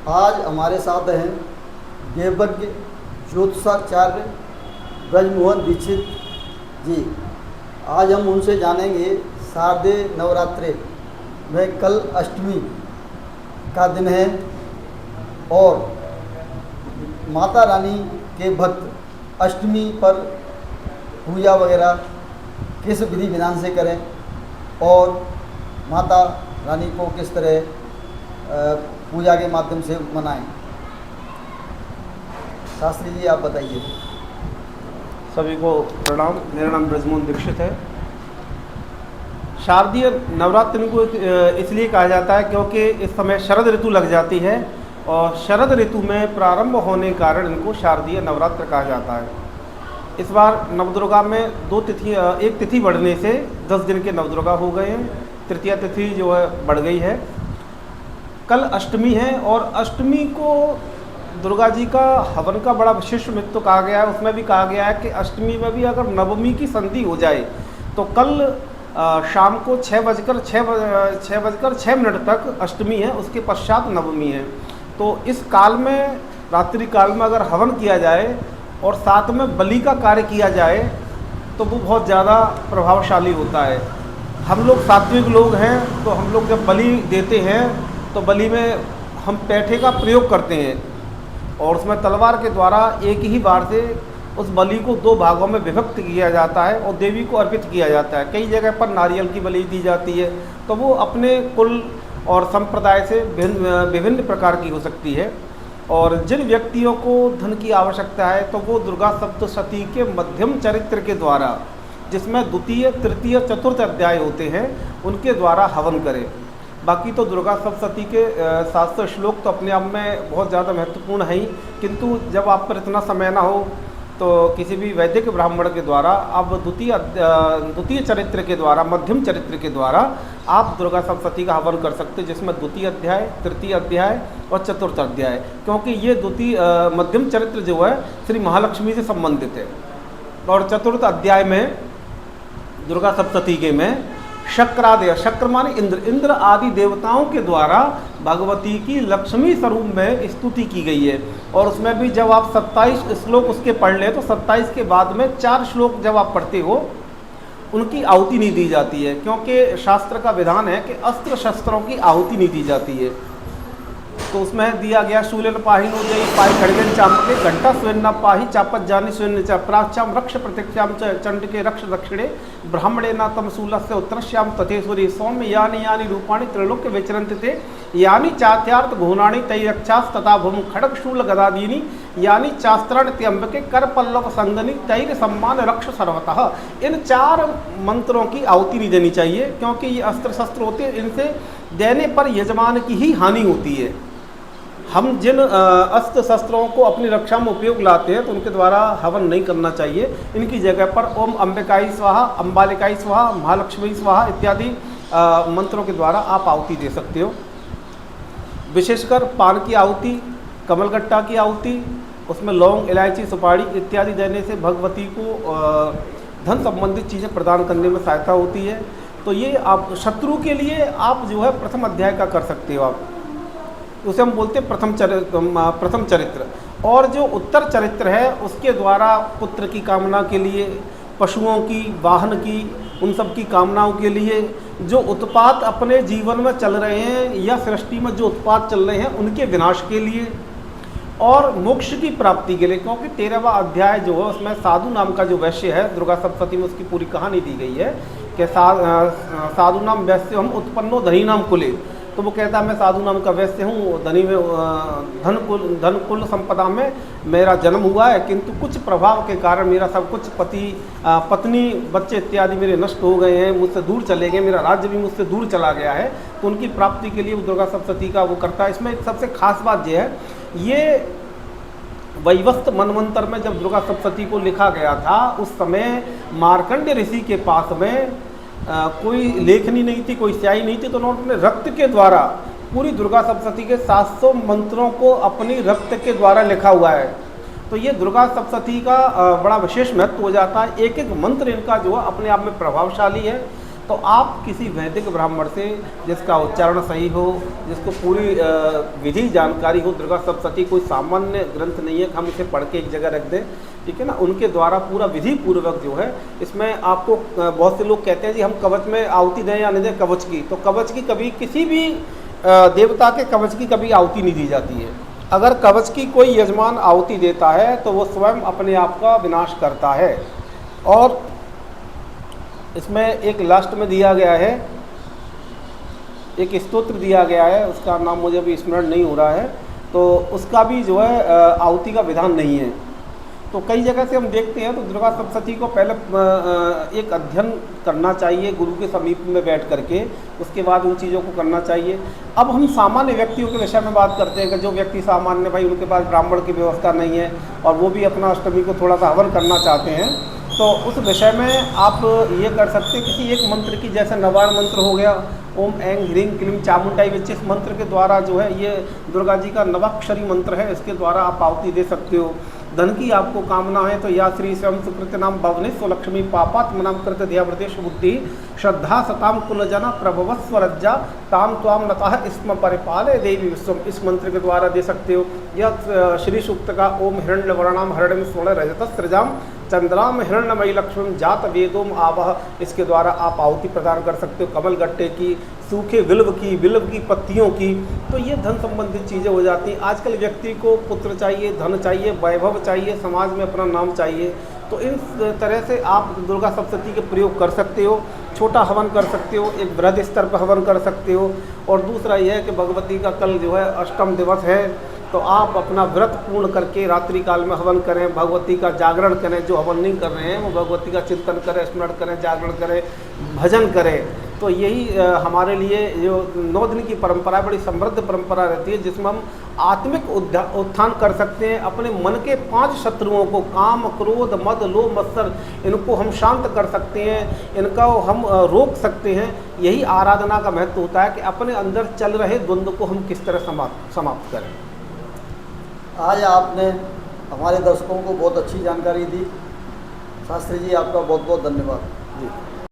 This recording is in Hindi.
आज हमारे साथ हैं देवज्ञ ज्योतिषाचार्य ब्रजमोहन दीक्षित जी। आज हम उनसे जानेंगे शारदीय नवरात्रि में कल अष्टमी का दिन है और माता रानी के भक्त अष्टमी पर पूजा वगैरह किस विधि विधान से करें और माता रानी को किस तरह पूजा के माध्यम से मनाएं। शास्त्री जी आप बताइए। सभी को प्रणाम। मेरा नाम ब्रजमोहन दीक्षित है। शारदीय नवरात्रि को इसलिए कहा जाता है क्योंकि इस समय शरद ऋतु लग जाती है और शरद ऋतु में प्रारंभ होने के कारण इनको शारदीय नवरात्र कहा जाता है। इस बार नवदुर्गा में एक तिथि बढ़ने से 10 दिन के नवदुर्गा हो गए हैं। तृतीया तिथि जो है बढ़ गई है। कल अष्टमी है और अष्टमी को दुर्गा जी का हवन का बड़ा विशिष्ट महत्व कहा गया है। उसमें भी कहा गया है कि अष्टमी में भी अगर नवमी की संधि हो जाए तो कल शाम को 6:06 तक अष्टमी है, उसके पश्चात नवमी है। तो इस काल में, रात्रि काल में अगर हवन किया जाए और साथ में बलि का कार्य किया जाए तो वो बहुत ज़्यादा प्रभावशाली होता है। हम लोग सात्विक लोग हैं तो हम लोग जब बलि देते हैं तो बलि में हम पैठे का प्रयोग करते हैं और उसमें तलवार के द्वारा एक ही बार से उस बलि को 2 भागों में विभक्त किया जाता है और देवी को अर्पित किया जाता है। कई जगह पर नारियल की बलि दी जाती है, तो वो अपने कुल और संप्रदाय से विभिन्न प्रकार की हो सकती है। और जिन व्यक्तियों को धन की आवश्यकता है तो वो दुर्गा सप्तशती के मध्यम चरित्र के द्वारा, जिसमें द्वितीय, तृतीय, चतुर्थ अध्याय होते हैं, उनके द्वारा हवन करें। बाकी तो दुर्गा सप्तशती के 700 श्लोक तो अपने आप में बहुत ज़्यादा महत्वपूर्ण है ही, किंतु जब आप पर इतना समय ना हो तो किसी भी वैदिक ब्राह्मण के द्वारा आप द्वितीय चरित्र के द्वारा, मध्यम चरित्र के द्वारा आप दुर्गा सप्तशती का हवन कर सकते हैं, जिसमें द्वितीय अध्याय, तृतीय अध्याय और चतुर्थ अध्याय, क्योंकि ये मध्यम चरित्र जो है श्री महालक्ष्मी से संबंधित है। और चतुर्थ अध्याय में दुर्गा सप्तशती के में शक्रादय, शक्र माने इंद्र आदि देवताओं के द्वारा भगवती की लक्ष्मी स्वरूप में स्तुति की गई है। और उसमें भी जब आप 27 श्लोक उसके पढ़ लें तो 27 के बाद में 4 श्लोक जब आप पढ़ते हो उनकी आहुति नहीं दी जाती है, क्योंकि शास्त्र का विधान है कि अस्त्र शस्त्रों की आहुति नहीं दी जाती है। तो उसमें दिया गया शूलन पाही नो जय पाई खड़गन चामके घंटा स्वर्ण पाही चापत जानी स्वर्ण च प्राच्याम रक्ष प्रत्यक्षाम चंड के रक्ष दक्षिणे ब्राह्मणे न तम शूल से उत्तरश्याम तथेश्वरी सौम्य यानी यानी रूपाणी त्रिलोक्य विचरंत थे यानी चात्यार्थ घूर्णाणी तय रक्षास तथा भूम खड़ग शूल गदादीनी यानी चास्त्रण त्यंबके कर पल्लव संगनी तैर सम्मान रक्ष सर्वतः। इन 4 मंत्रों की आहुति नहीं देनी चाहिए, क्योंकि ये अस्त्र शस्त्र होते हैं, इनसे देने पर यजमान की ही हानि होती है। हम जिन अस्त्र शस्त्रों को अपनी रक्षा में उपयोग लाते हैं तो उनके द्वारा हवन नहीं करना चाहिए। इनकी जगह पर ओम अंबिकाई स्वाहा, अंबालिकाई स्वाहा, महालक्ष्मी स्वाहा इत्यादि मंत्रों के द्वारा आप आहुति दे सकते हो। विशेषकर पान की आहुति, कमलगट्टा की आहुति, उसमें लौंग, इलायची, सुपारी इत्यादि देने से भगवती को धन संबंधित चीज़ें प्रदान करने में सहायता होती है। तो ये आप शत्रु के लिए आप जो है प्रथम अध्याय का कर सकते हो। आप उसे हम बोलते हैं प्रथम चरित्र। और जो उत्तर चरित्र है उसके द्वारा पुत्र की कामना के लिए, पशुओं की, वाहन की, उन सब की कामनाओं के लिए, जो उत्पात अपने जीवन में चल रहे हैं या सृष्टि में जो उत्पात चल रहे हैं उनके विनाश के लिए, और मोक्ष की प्राप्ति के लिए। क्योंकि 13वां अध्याय जो है उसमें साधु नाम का जो वैश्य है, दुर्गा सप्तशती में उसकी पूरी कहानी दी गई है कि साधु नाम वैश्य हम उत्पन्नो धनी नाम कुले। तो वो कहता है मैं साधु नाम का वैश्य हूँ, धनी में धन कुल संपदा में मेरा जन्म हुआ है, किंतु कुछ प्रभाव के कारण मेरा सब कुछ पत्नी बच्चे इत्यादि मेरे नष्ट हो गए हैं, मुझसे दूर चले गए, मेरा राज्य भी मुझसे दूर चला गया है। तो उनकी प्राप्ति के लिए वो दुर्गा सप्तशती का वो करता है। इसमें एक सबसे खास बात यह है, ये वैवस्त मनवंतर में जब दुर्गा सप्तशती को लिखा गया था उस समय मार्कंडेय ऋषि के पास में कोई लेखनी नहीं थी, कोई स्याही नहीं थी, तो उन्होंने रक्त के द्वारा पूरी दुर्गा सप्तशती के 700 मंत्रों को अपनी रक्त के द्वारा लिखा हुआ है। तो ये दुर्गा सप्तशती का बड़ा विशेष महत्व हो जाता है। एक एक मंत्र इनका जो है अपने आप में प्रभावशाली है। तो आप किसी वैदिक ब्राह्मण से, जिसका उच्चारण सही हो, जिसको पूरी विधि जानकारी हो, दुर्गा सप्तशती कोई सामान्य ग्रंथ नहीं है, हम इसे पढ़ के एक जगह रख दें, ठीक है ना, उनके द्वारा पूरा विधि पूर्वक जो है इसमें आपको, बहुत से लोग कहते हैं जी हम कवच में आहुति दें या नहीं दें कवच की, तो कवच की कभी किसी भी देवता के कवच की कभी आहुति नहीं दी जाती है। अगर कवच की कोई यजमान आहुति देता है तो वो स्वयं अपने आप का विनाश करता है। और इसमें एक लास्ट में दिया गया है, एक स्तोत्र दिया गया है, उसका नाम मुझे अभी स्मरण नहीं हो रहा है, तो उसका भी जो है आहुति का विधान नहीं है। तो कई जगह से हम देखते हैं तो दुर्गा सप्तशती को पहले एक अध्ययन करना चाहिए गुरु के समीप में बैठ करके, उसके बाद उन चीज़ों को करना चाहिए। अब हम सामान्य व्यक्तियों के विषय में बात करते हैं कि जो व्यक्ति सामान्य, भाई उनके पास ब्राह्मण की व्यवस्था नहीं है और वो भी अपना अष्टमी को थोड़ा सा हवन करना चाहते हैं, तो उस विषय में आप ये कर सकते हैं किसी एक मंत्र की, जैसे नवार मंत्र हो गया, ओम ऐं ह्रीं क्लीं चामुंडाई विच, इस मंत्र के द्वारा जो है ये दुर्गा जी का नवाक्षरी मंत्र है, इसके द्वारा आप आहुति दे सकते हो। धन की आपको कामना है तो या श्री स्वयं सुकृत नाम भवने स्वलक्ष्मी पापात्मनाम कृत ध्यावृतेश बुद्धि श्रद्धा सताम कुलजना प्रभवस्वरज्जा ताम त्वाम नतः स्म परिपाले देवी विश्वम, इस मंत्र के द्वारा दे सकते हो। यह श्री सूक्त का ओम हिरण्यवर्णाम हरणिम स्वर्ण रजतस्रजाम चंद्राम हिरण्यमयी लक्ष्मी जात वेदोम आवह, इसके द्वारा आप आहुति प्रदान कर सकते हो। कमल गट्टे की, सूखे विल्व की पत्तियों की, तो ये धन संबंधित चीज़ें हो जाती हैं। आजकल व्यक्ति को पुत्र चाहिए, धन चाहिए, वैभव चाहिए, समाज में अपना नाम चाहिए, तो इन तरह से आप दुर्गा सप्तशती के प्रयोग कर सकते हो। छोटा हवन कर सकते हो, एक वृहद स्तर पर हवन कर सकते हो। और दूसरा यह है कि भगवती का कल जो है अष्टम दिवस है, तो आप अपना व्रत पूर्ण करके रात्रि काल में हवन करें, भगवती का जागरण करें। जो हवन नहीं कर रहे हैं वो भगवती का चिंतन करें, स्मरण करें, जागरण करें, भजन करें। तो यही हमारे लिए जो 9 दिन की परंपरा बड़ी समृद्ध परंपरा रहती है, जिसमें हम आत्मिक उत्थान कर सकते हैं। अपने मन के 5 शत्रुओं को, काम, क्रोध, मद, लोभ, मत्सर, इनको हम शांत कर सकते हैं, इनका हम रोक सकते हैं। यही आराधना का महत्व होता है कि अपने अंदर चल रहे द्वंद्व को हम किस तरह समाप्त करें। आज आपने हमारे दर्शकों को बहुत अच्छी जानकारी दी। शास्त्री जी, आपका बहुत बहुत धन्यवाद। जी।